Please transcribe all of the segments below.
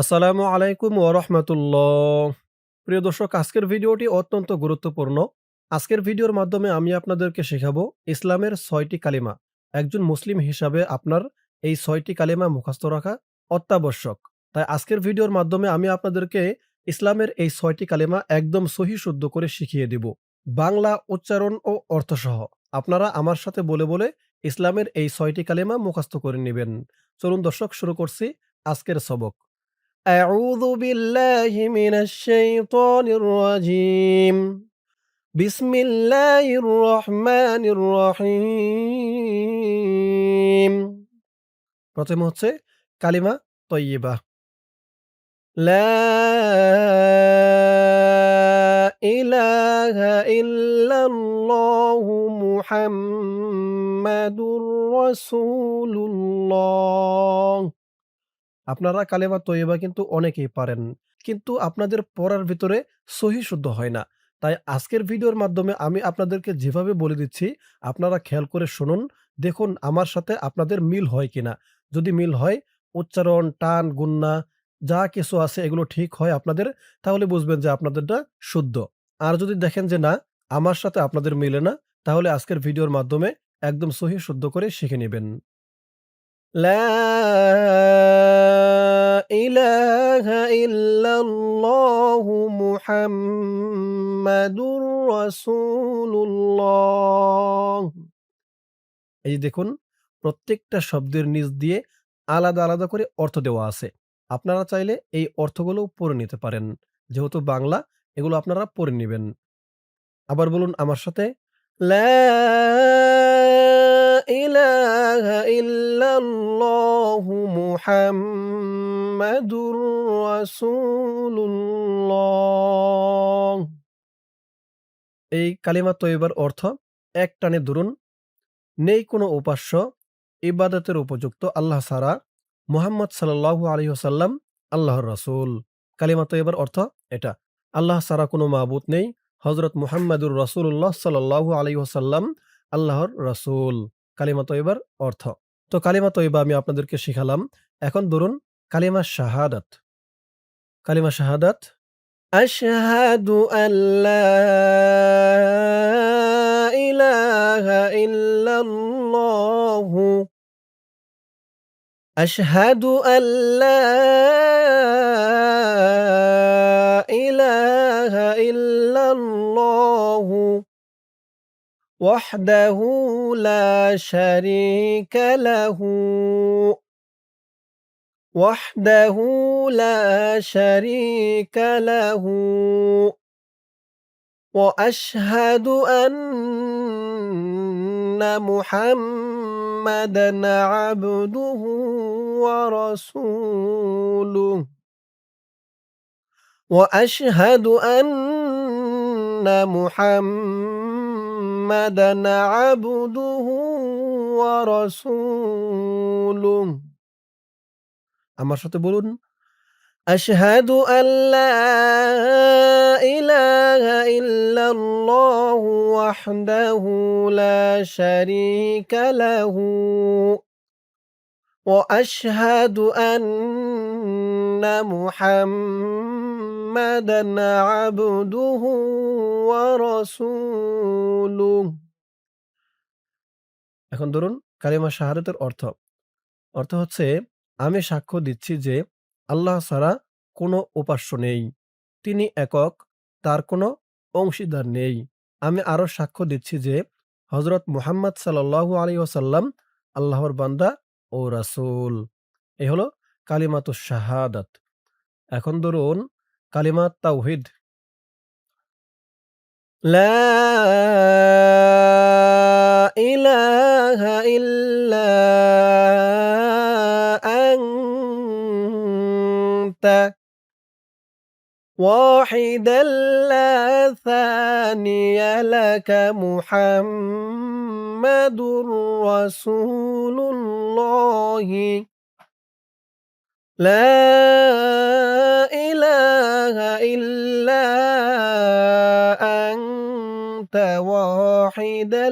আসসালামু আলাইকুম ওয়া রাহমাতুল্লাহ। প্রিয় দর্শক, আজকের ভিডিওটি অত্যন্ত গুরুত্বপূর্ণ। আজকের ভিডিওর মাধ্যমে আমি আপনাদেরকে শেখাবো ইসলামের ৬টি কালিমা। একজন মুসলিম হিসাবে আপনার এই ৬টি কালিমা মুখস্থ রাখা অত্যাবশ্যক। তাই আজকের ভিডিওর মাধ্যমে আমি আপনাদেরকে ইসলামের এই ৬টি কালিমা একদম সহিহ শুদ্ধ করে শিখিয়ে দিব। বাংলা উচ্চারণ ও অর্থসহ। আপনারা আমার সাথে বলে ইসলামের এই ৬টি কালিমা মুখস্থ করে নিবেন। চলুন দর্শক, শুরু করছি আজকের সবক। أعوذ بالله من الشيطان الرجيم. بسم الله الرحمن الرحيم. প্রথমে হচ্ছে কালিমা তয়্যিবা। লা ইলাহা ইল্লাল্লাহু মুহাম্মাদুর রাসূলুল্লাহ। আপনারা কালেমা তয়্যিবা কিন্তু অনেকেই পারেন। কিন্তু আপনাদের পড়ার ভিতরে সহিহ শুদ্ধ হয় না। তাই আজকের ভিডিওর মাধ্যমে আমি আপনাদেরকে যেভাবে বলে দিচ্ছি, আপনারা খেয়াল করে শুনুন। দেখুন আমার সাথে আপনাদের মিল হয় কিনা। যদি মিল হয়, উচ্চারণ, টান, গুন্না যা কিছু আছে এগুলো ঠিক হয় আপনাদের, তাহলে বুঝবেন যে আপনাদেরটা শুদ্ধ। আর যদি দেখেন যে না, আমার সাথে আপনাদের মিলে না, তাহলে আজকের ভিডিওর মাধ্যমে একদম সহিহ শুদ্ধ করে শিখে নিবেন। لا إله إلا الله محمد رسول الله। এই যে দেখুন, প্রত্যেকটা শব্দের নিচ দিয়ে আলাদা করে অর্থ দেওয়া আছে। আপনারা চাইলে এই অর্থগুলোও পড়ে নিতে পারেন। যেহেতু বাংলা, এগুলো আপনারা পড়ে নিবেন। আবার বলুন আমার সাথে, লা ইলাহা ইল্লাল্লাহু মুহাম্মাদুর রাসূলুল্লাহ। এই কালিমা তয়্যিবার অর্থ এক টানে ধরুন, নেই কোনো উপাস্য ইবাদতের উপযুক্ত আল্লাহ ছাড়া, মুহাম্মদ সাল্লাল্লাহু আলাইহি ওয়াসাল্লাম আল্লাহর রাসূল। কালিমা তয়্যিবার অর্থ এটা। আল্লাহ ছাড়া কোনো মাবুদ নেই। হযরত মুহাম্মাদুর রাসূলুল্লাহ সাল্লাল্লাহু আলাইহি ওয়াসাল্লাম আল্লাহর রাসূল। কালিমা তয়্যিবার অর্থ। তো কালিমা তয়্যিবা আমি আপনাদেরকে শিখালাম। এখন ধরুন কালিমা শাহাদাত। কালিমা শাহাদাত, আশহাদু আল্লা ইলাহা ইল্লাল্লাহু। أشهد أن لا إله إلا الله وحده لا شريك له وحده لا شريك له وأشهد أن محمدا عبده ورسوله وأشهد أن محمدا عبده ورسوله আমার সাথে বলুন, أشهد أن لا إله إلا الله وحده لا شريك له وأشهد أن محمدا عبده ورسوله। এখন ধরুন কালিমা শাহাদাতের অর্থ। অর্থ হচ্ছে, আমি সাক্ষ্য দিচ্ছি যে আল্লাহ ছাড়া কোনো উপাস্য নেই। তিনি একক, তার কোনো অংশীদার নেই। আমি আরো সাক্ষ্য দিচ্ছি যে হযরত মুহাম্মদ সাল্লাল্লাহু আলাইহি ওয়াসাল্লাম আল্লাহর বান্দা ও রাসূল। এই হলো কালিমাতুশ শাহাদাত। এখন ধরুন কালিমা তাওহীদ। লা ইলাহা ইল্লা আনতা واحدا لا ثاني لك محمد رسول الله لا إله إلا أنت واحدا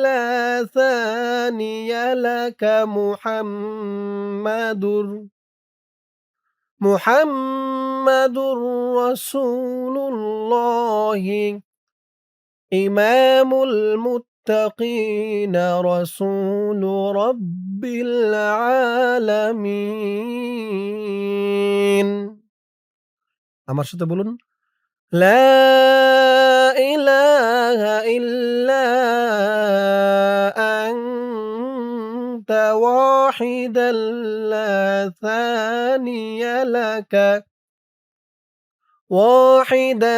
لا ثاني لك محمد মুহাম্মাদুর রাসূলুল্লাহি ইমামুল মুত্তাকিন রাসূলু রাব্বিল আলামিন। আমার সাথে বলুন, লা ইলাহা ইল্লা আনতা ওয়াহিদান লা থানিয়া লাকা واحدا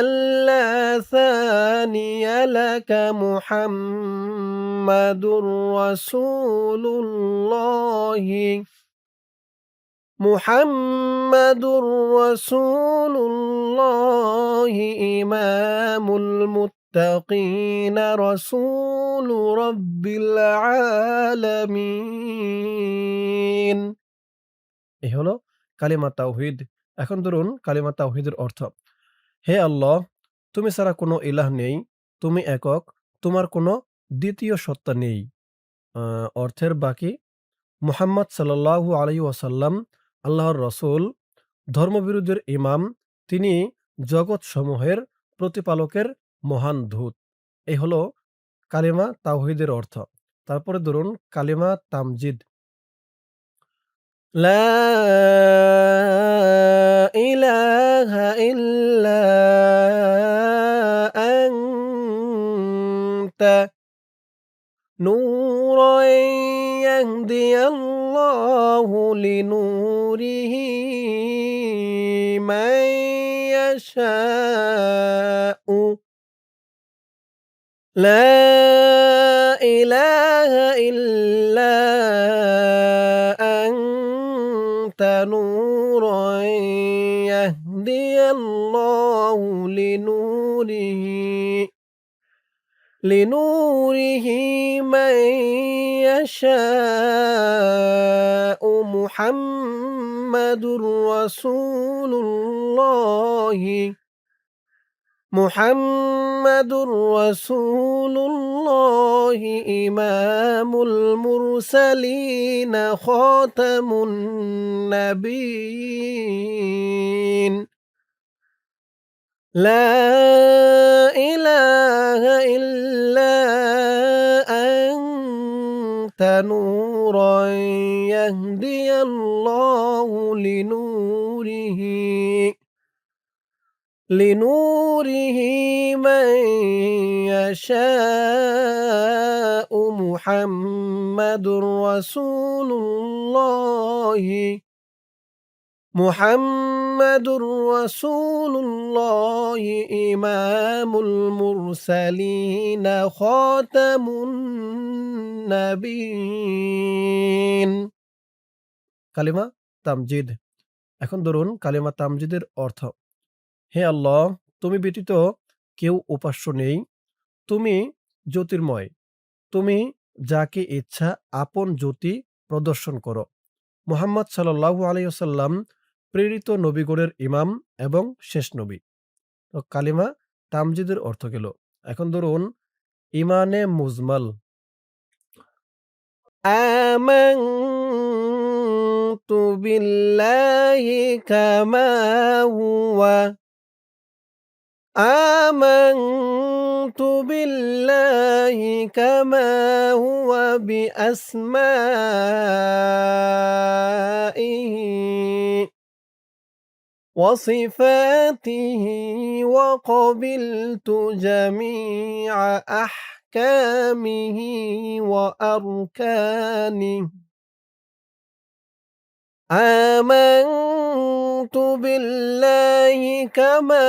لا ثاني لك محمد رسول الله محمد رسول الله إمام المتقين رسول رب العالمين। এই হলো কালিমা তাওহীদ। এখন ধরুন কালিমা তাওহীদের অর্থ। হে আল্লাহ, তুমি ছাড়া কোনো ইলাহ নেই, তুমি একক, তোমার কোনো দ্বিতীয় সত্তা নেই। অর্থের বাকি, মুহাম্মদ সাল্লাল্লাহু আলাইহি ওয়াসাল্লাম আল্লাহর রসুল, ধর্মবিরোধীর ইমাম, তিনি জগৎসমূহের প্রতিপালকের মহান দূত। এই হলো কালিমা তাওহীদের অর্থ। তারপরে ধরুন কালিমা তামজিদ। লা ইলাহা ইল্লা আনতা নূরান ইয়াহদিয়াল্লাহু লিনূরিহি মান ইয়াশাউ। লা ইলাহা ইল্লা আনতা নূরান ইয়াহদিয়াল্লাহু লিনূরিহি মান ইয়াশাউ মুহাম্মাদুর রাসূলুল্লাহি মুহাম্মাদুর রাসূলুল্লাহি ইমামুল মুরসালিন খাতামুন নাবিয়্যিন। লা ইলাহা ইল্লা আনতা নূরান ইয়াহদিয়াল্লাহু লিনূরিহি মান ইয়াশাউ মুহাম্মাদুর রাসূলুল্লাহি মুহাম্মাদুর রাসূলুল্লাহি ইমামুল মুরসালিন খাতামুন নাবিয়্যিন। কালিমা তামজিদ। এখন ধরুন কালিমা তামজিদের অর্থ। হে আল্লাহ, তুমি ব্যতীত কেউ উপাস্য নেই, তুমি জ্যোতির্ময়, তুমি যাকে ইচ্ছা আপন জ্যোতি প্রদর্শন করো। মুহাম্মদ সাল্লাল্লাহু আলাইহি ওয়াসাল্লাম প্রেরিত নবীগণের ইমাম এবং শেষ নবী। তো কালিমা তামজিদের অর্থ গেল। এখন ধরুন ইমানে মুজমাল। আমানতু বিল্লাহি কামা হুয়া আমানতু বিল্লাহি কামা হুয়া বিআসমাইহি وصفاته وقبلت جميع أحكامه وأركانه آمنت بالله كما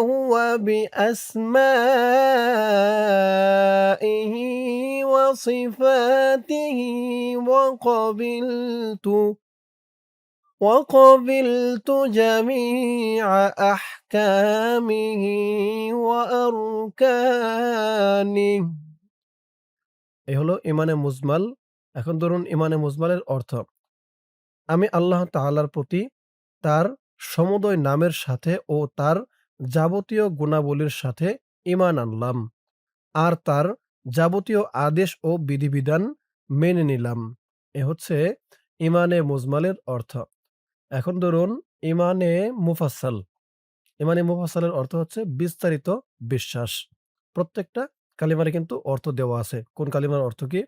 هو بأسمائه وصفاته وقبلت جميع أحكامه وأركانه। এই হলো ইমানে মুজমাল। এখন ধরুন ইমানে মুজমালের অর্থ। আমি আল্লাহ তাআলার প্রতি তার সমুদয় নামের সাথে ও তার যাবতীয় গুণাবলীর সাথে ঈমান আনলাম, আর তার যাবতীয় আদেশ ও বিধিবিধান মেনে নিলাম। এ হচ্ছে ইমানে মুজমালের অর্থ। এখন ধরুন ইমানে মুফাসসাল। ইমানে মুফাসসালের অর্থ হচ্ছে বিস্তারিত বিশ্বাস। প্রত্যেকটা কালিমারে কিন্তু অর্থ দেওয়া আছে। কোন কালিমার অর্থ কি?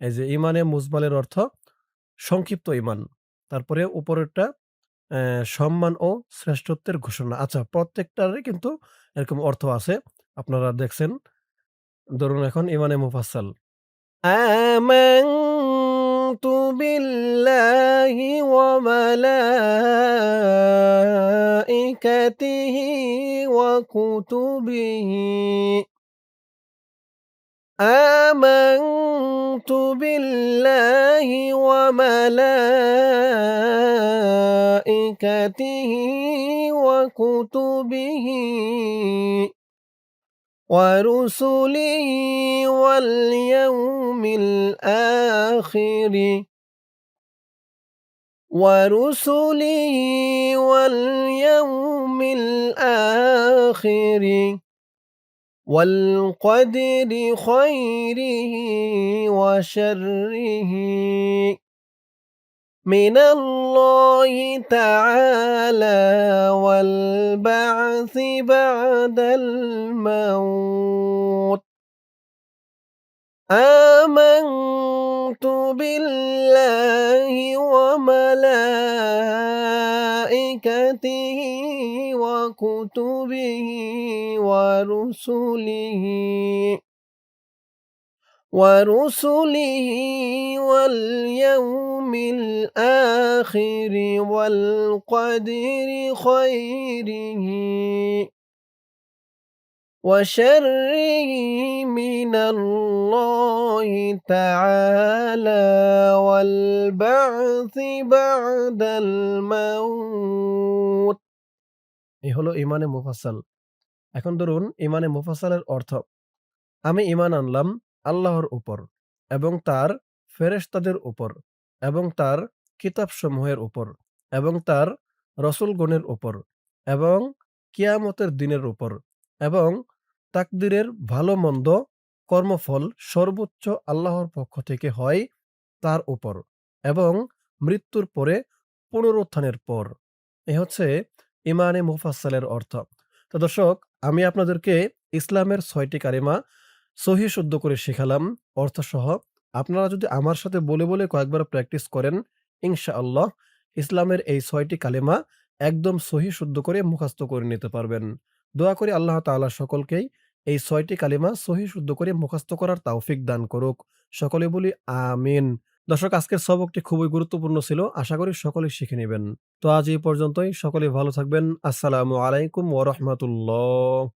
এই যে ইমানে মুজমালের অর্থ সংক্ষিপ্ত ঈমান। তারপরে উপরেরটা সম্মান ও শ্রেষ্ঠত্বের ঘোষণা। আচ্ছা, প্রত্যেকটারই কিন্তু এরকম অর্থ আছে। আপনারা দেখছেন। ধরুন এখন ইমানে মুফাসসাল। আমানতু বিল্লাহি ওয়া মালাইকাতিহি ওয়া কুতুবিহি آمنت بالله وملائكته وكتبه ورسله واليوم الآخر والقدر خيره وشره من الله تعالى والبعث بعد الموت آمنت بالله وملائكته وكتبه ورسله واليوم الآخر والقدر خيره وشره من الله تعالى والبعث بعد الموت এই হলো ইমানে মুফাসসাল। এখন ধরুন ইমানে মুফাসসালের অর্থ আমি ঈমান আনলাম আল্লাহর উপর এবং তার ফেরেশতাদের উপর এবং তার কিতাবসমূহের উপর এবং তার রসূলগণের উপর এবং কিয়ামতের দিনের উপর এবং তাকদীরের ভালো-মন্দ কর্মফল সর্বোচ্চ আল্লাহর পক্ষ থেকে হয় তার উপর এবং মৃত্যুর পরে পুনরুত্থানের পর। এ হচ্ছে ইমানে মুফাসসালের অর্থ। তো দর্শক, আমি আপনাদেরকে ইসলামের ৬ টি কালিমা সহিহ শুদ্ধ করে শিখালাম অর্থসহ। আপনারা যদি আমার সাথে বলে কয়েকবার প্র্যাকটিস করেন, ইনশাআল্লাহ ইসলামের এই ৬ টি কালিমা একদম সহিহ শুদ্ধ করে মুখস্থ করে নিতে পারবেন। দোয়া করি আল্লাহ তাআলা সকলকেই এই ৬ টি কালিমা সহিহ শুদ্ধ করে মুখস্থ করার তৌফিক দান করুক। সকলে বলি আমিন। দর্শক, আজকের সবকটি খুবই গুরুত্বপূর্ণ ছিল। আশা করি সকলেই শিখে নিবেন। তো আজ এই পর্যন্তই। সকলেই ভালো থাকবেন। আসসালামু আলাইকুম ওয়া রাহমাতুল্লাহ।